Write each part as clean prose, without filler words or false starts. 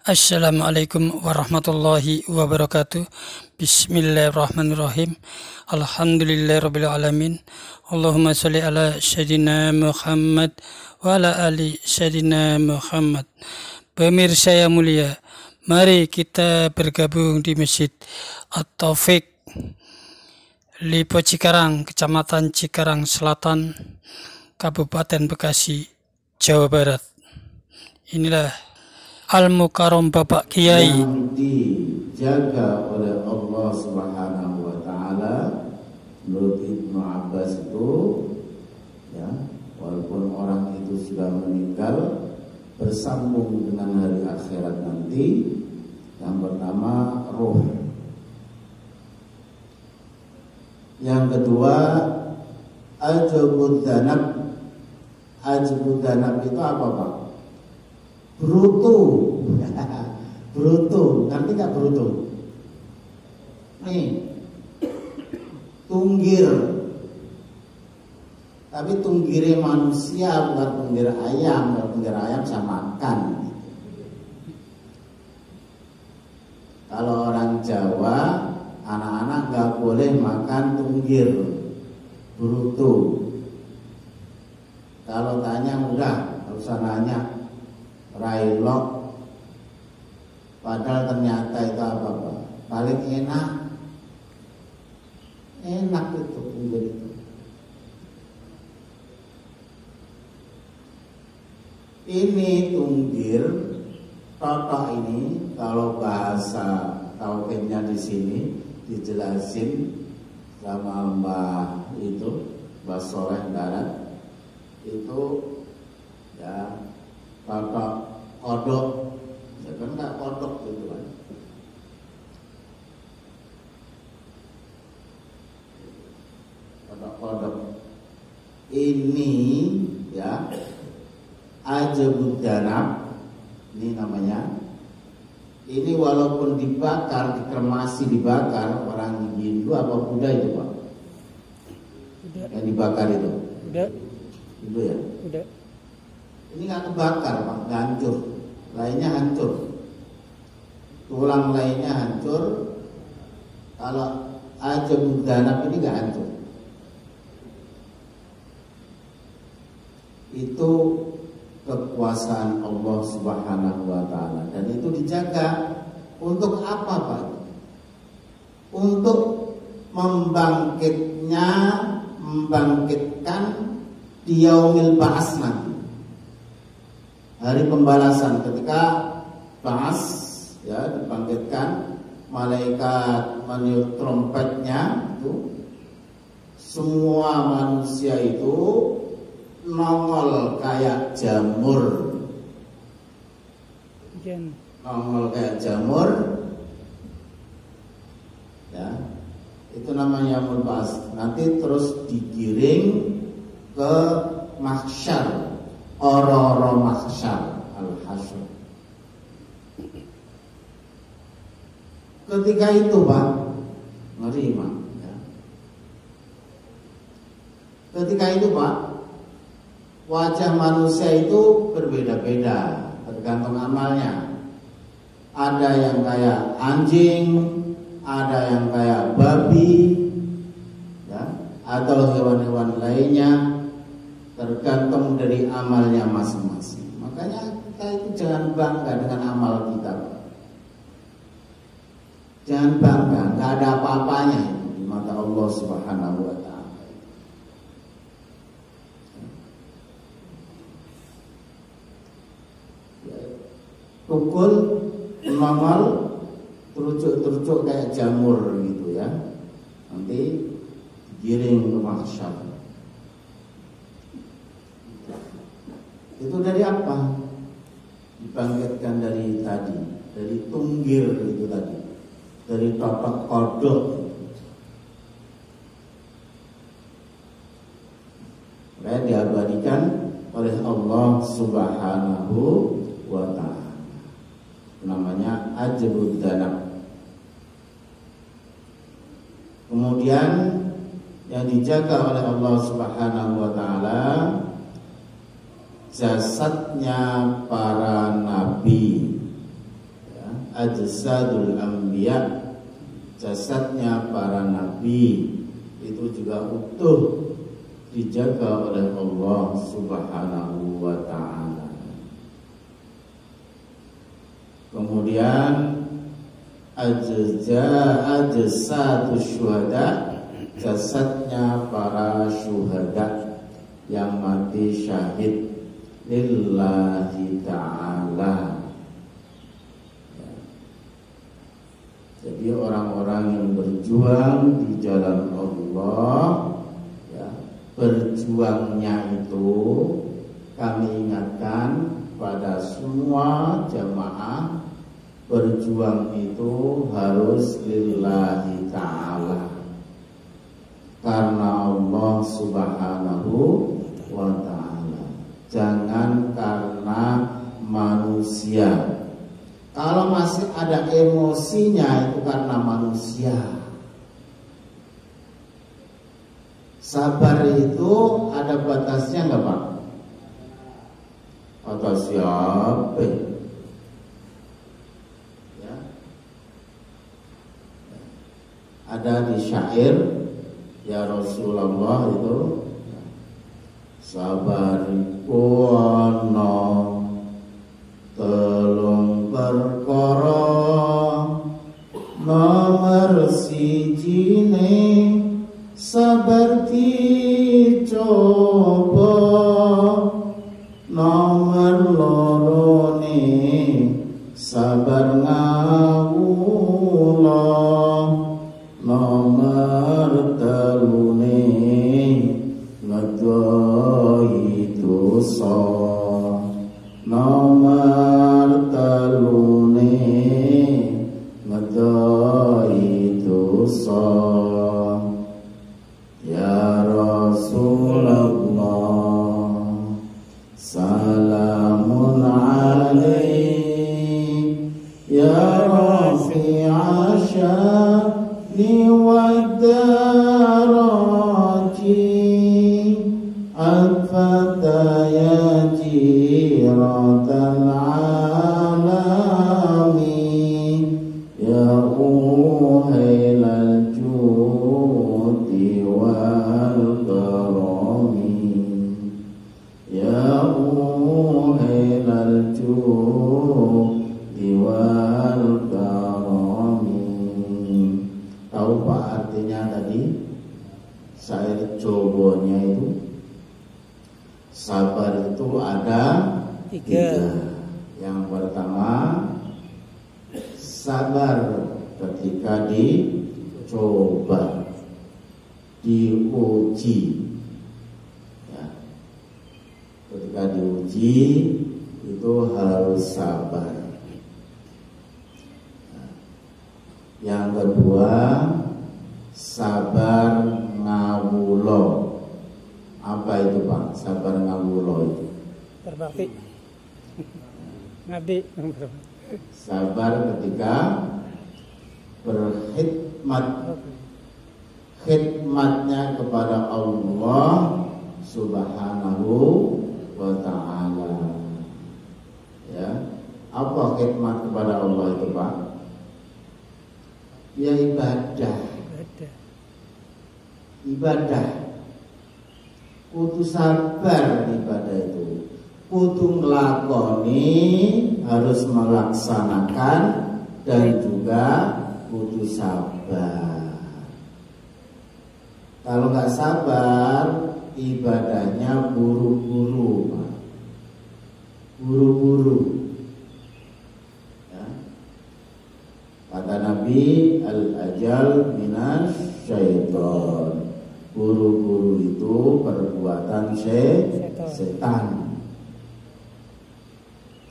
Assalamualaikum warahmatullahi wabarakatuh. Bismillahirrahmanirrahim. Alhamdulillahirabbil alamin. Allahumma shalli ala sayyidina Muhammad wa ala ali sayyidina Muhammad. Pemirsa yang mulia, mari kita bergabung di Masjid At-Taufik, Lipo Cikarang, Kecamatan Cikarang Selatan, Kabupaten Bekasi, Jawa Barat. Inilah Al-Mukarram Bapak Kiai yang dijaga oleh Allah Subhanahu wa taala. Menurut Ibnu Abbas itu, ya, walaupun orang itu sudah meninggal, bersambung dengan hari akhirat nanti. Yang pertama roh. Yang kedua ajbud danab. Ajbud danab itu apa, Pak? Bruto. Bruto, ngerti gak bruto? Nih, tunggir. Tapi tunggirnya manusia, bukan tunggir ayam. Kalau tunggir ayam saya makan. Kalau orang Jawa, anak-anak gak boleh makan tunggir, bruto. Kalau tanya udah, gak usah nanya. Railok, padahal ternyata itu apa-apa paling enak itu tunggir itu. Ini tunggir totok ini, kalau bahasa tauhidnya di sini dijelasin sama Mbah itu, Mbah Soleh Darat itu, ya, totok kodok, ya kan nggak kodok gitu kan. Kodok ini, ya, ajbud danab ini namanya. Ini walaupun dibakar, dikremasi, dibakar, orang Hindu apa Buddha itu, Pak? Udah. Yang dibakar itu? Udah. Hindu ya? Udah. Ini nggak kebakar, Pak, nggak hancur, lainnya hancur, tulang lainnya hancur. Kalau ajbud danab ini nggak hancur. Itu kekuasaan Allah Subhanahu wa taala, dan itu dijaga untuk apa, Pak? Untuk membangkitkan di yaumil ba'ats nanti, hari pembalasan, ketika ba'ats, ya, dibangkitkan, malaikat meniup trompetnya itu, semua manusia itu nongol kayak jamur. Nongol kayak jamur, ya, itu namanya yaumul ba'ats. Nanti terus digiring ke mahsyar, ora-ora mahsyar, al-hasyr. Ketika itu, Pak, ngeri, Pak, ya. Ketika itu, Pak, wajah manusia itu berbeda-beda tergantung amalnya. Ada yang kayak anjing, ada yang kayak babi, ya, atau hewan-hewan lainnya, tergantung dari amalnya masing-masing. Makanya kita itu jangan bangga dengan amal kita, Pak. Jangan bangga, nggak ada apa-apanya di mata Allah Subhanahu wa taala. Tukul, nongol, terucuk-terucuk kayak jamur gitu, ya. Nanti digiring ke mahsyar. Itu dari apa? Dibangkitkan dari tadi, dari tunggir itu tadi, dari totok kodok. Mereka diabadikan oleh Allah Subhanahu wa ta'ala. Namanya ajbud danab. Kemudian yang dijaga oleh Allah Subhanahu wa ta'ala jasadnya para nabi. ajsadul anbiya, jasadnya para nabi itu juga utuh dijaga oleh Allah Subhanahu wa ta'ala. Kemudian ajsadus syuhada, jasadnya para syuhada yang mati syahid lillahi ta'ala. Jadi orang-orang yang berjuang di jalan Allah, ya, berjuangnya itu kami ingatkan pada semua jamaah, berjuang itu harus lillahi ta'ala, karena Allah Subhanahu wa ta'ala, jangan karena manusia. Kalau masih ada emosinya itu karena manusia. Sabar itu ada batasnya nggak Pak? Kata siapa? Ya. Ada di syair ya Rasulullah itu, sabariku ana telung perkara, nomor sijine sabar dicoba, nomor lorone sabar ngawula, nomor telune ngedohi dosa, nomor telune ngedohi dosa. Ya Rasulullah salamun alaik, ya rafi'a sya'ni wa darati, al-fata ya jiratal alami, ya uhailal judi wal karami, ya uhailal judi wal karami. Tahu Pak artinya tadi? Syair Jowonya itu, sabar itu ada tiga. Yang pertama, sabar ketika dicoba, diuji, ya. Ketika diuji itu harus sabar. Yang kedua, sabar ngawulo. Apa itu Pak? Sabar ngawulo itu? Berbakti. Ngabdi. Sabar ketika berkhidmat, khidmatnya kepada Allah Subhanahu wa ta'ala. Ya, apa khidmat kepada Allah itu Pak? Ya ibadah. Ibadah. Kudu sabar ibadah itu. Kudu nglakoni, harus melaksanakan, dan juga kudu sabar. Kalau nggak sabar, ibadahnya buru-buru, Pak. Buru-buru. Ya. Kata Nabi, al-ajal minas syaitan. Buru-buru itu perbuatan setan.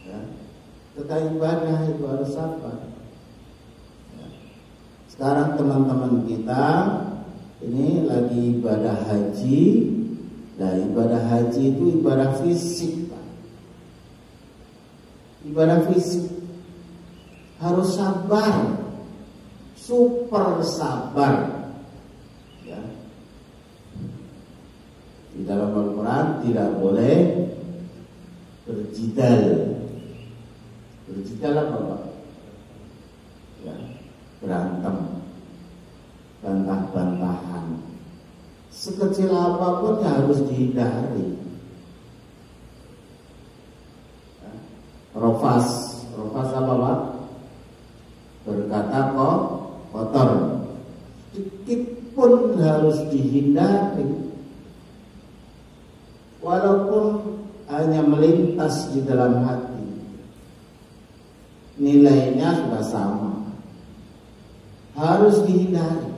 Ya. Tentang ibadah itu harus sabar. Ya. Sekarang teman-teman kita ini lagi ibadah haji. Nah, ibadah haji itu ibadah fisik, Pak. Ibadah fisik harus sabar, super sabar. Ya. Di dalam Al-Quran tidak boleh berjidal. Berjidal apa Pak? berantem, bantah-bantahan. Sekecil apapun ya harus dihindari. Rofas apa Pak? Berkata kok kotor, sedikit pun harus dihindari. Walaupun hanya melintas di dalam hati, nilainya sudah sama, harus dihindari.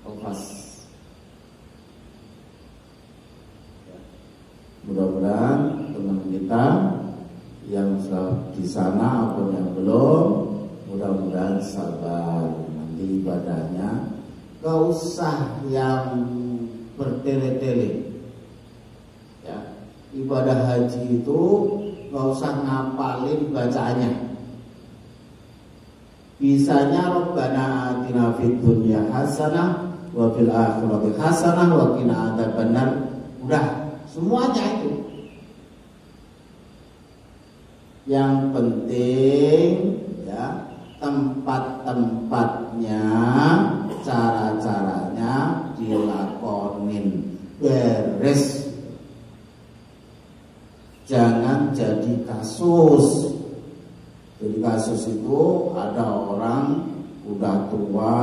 Rofas. Mudah-mudahan teman kita yang sudah di sana maupun yang belum, mudah-mudahan sabar. Nanti ibadahnya gak usah yang bertele-tele. Ya, ibadah haji itu gak usah ngapalin bacaannya. Bisanya Rabbana atina fid dunya hasanah wa fil akhirati hasanah wa qina adzabannar. Udah, semuanya itu. Yang penting ya tempat-tempatnya, cara-caranya dilakonin beres. Jangan jadi kasus. Jadi kasus itu ada orang udah tua,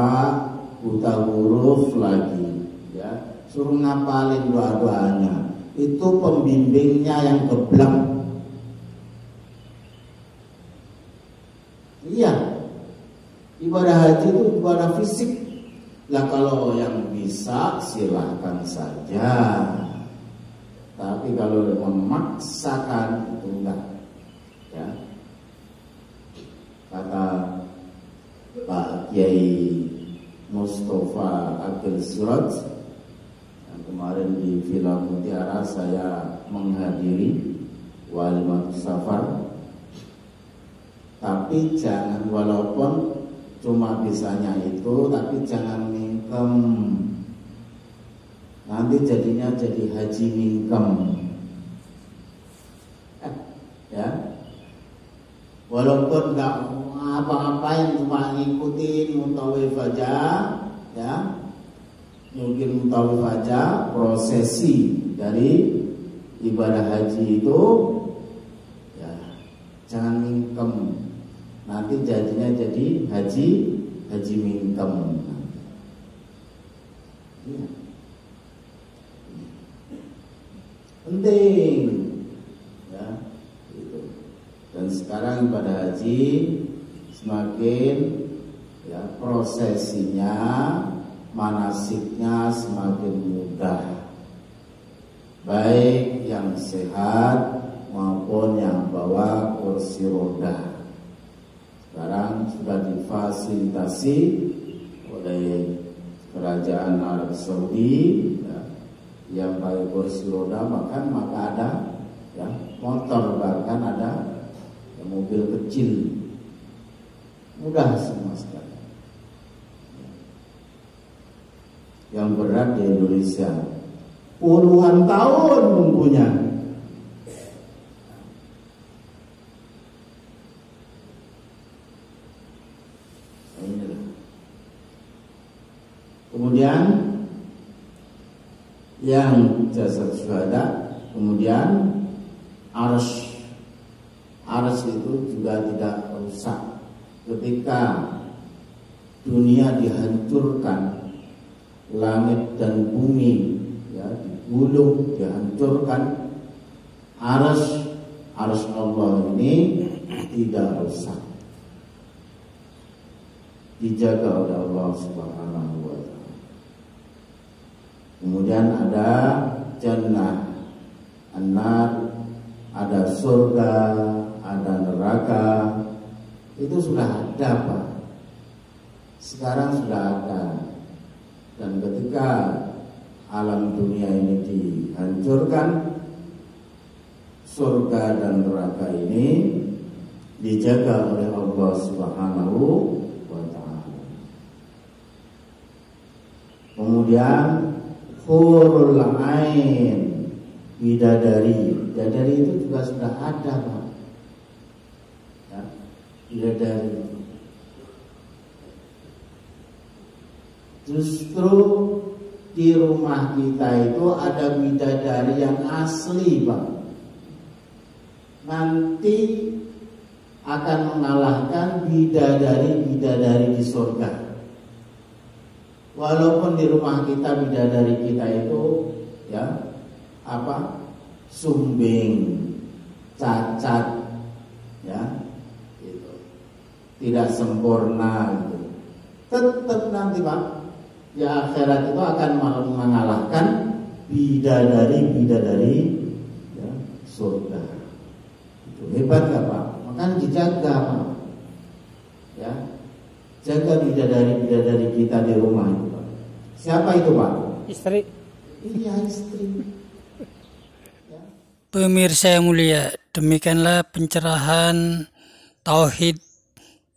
buta huruf lagi, ya, suruh ngapalin doa-doanya. Itu pembimbingnya yang geblek. Iya, ibadah haji itu ibadah fisik. Lah kalau yang bisa silahkan saja. Tapi kalau memaksakan itu enggak. Ya. Kata Pak Kiai Mustafa Abdul Suraj yang kemarin di Villa Mutiara saya menghadiri Walimatus Safar. Tapi jangan, walaupun cuma bisanya itu, tapi jangan mingkem. Nanti jadinya jadi haji mingkem. Ya, walaupun nggak apa-apain, cuma ngikutin mutawif aja, ya, mungkin mutawif aja. Prosesi dari ibadah haji itu, ya, jangan mingkem. Nanti jadinya jadi haji mingkem. Ya. Penting, ya, gitu. Dan sekarang ibadah haji semakin, ya, prosesinya, manasiknya semakin mudah, baik yang sehat maupun yang bawa kursi roda. Sekarang sudah difasilitasi oleh kerajaan Arab Saudi, ya, yang pakai kursi roda, bahkan maka ada, ya, motor, bahkan ada, ya, mobil kecil, mudah semua sekali. Yang berat di Indonesia puluhan tahun nunggunya. Kemudian yang jasad syuhada, kemudian arsy itu juga tidak rusak ketika dunia dihancurkan, langit dan bumi, ya, digulung, dihancurkan, arsy Allah ini tidak rusak, dijaga oleh Allah Subhanahu wa Ta'ala. Kemudian ada jannah, an-nar, ada surga, ada neraka. Itu sudah ada, Pak. Sekarang sudah ada. Dan ketika alam dunia ini dihancurkan, surga dan neraka ini dijaga oleh Allah Subhanahu wa Ta'ala. Kemudian hurul ain, bidadari. Bidadari itu juga sudah ada, Pak. Ya, bidadari. Justru di rumah kita itu ada bidadari yang asli, Pak. Nanti akan mengalahkan bidadari-bidadari di surga. Walaupun di rumah kita bidadari kita itu sumbing, cacat, gitu. Tidak sempurna gitu. Tetap nanti, Pak, di akhirat itu akan mengalahkan bidadari surga. Itu hebat gak, Pak? Makanya dijaga, Pak. Jaga bidadari kita di rumah itu, Pak. Siapa itu, Pak? Istri. Iya, istri. Pemirsa yang mulia, demikianlah pencerahan tauhid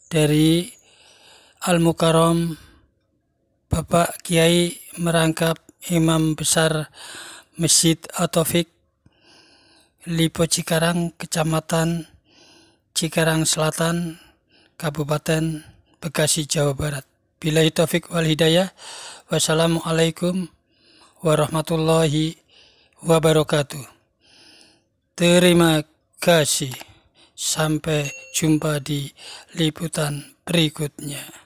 dari Al-Mukarram Bapak Kiai Merangkap Imam Besar Masjid At-Taufik, Lipo Cikarang, Kecamatan Cikarang Selatan, Kabupaten Bekasi, Jawa Barat. Billahi taufik wal hidayah. Wassalamualaikum warahmatullahi wabarakatuh. Terima kasih. Sampai jumpa di liputan berikutnya.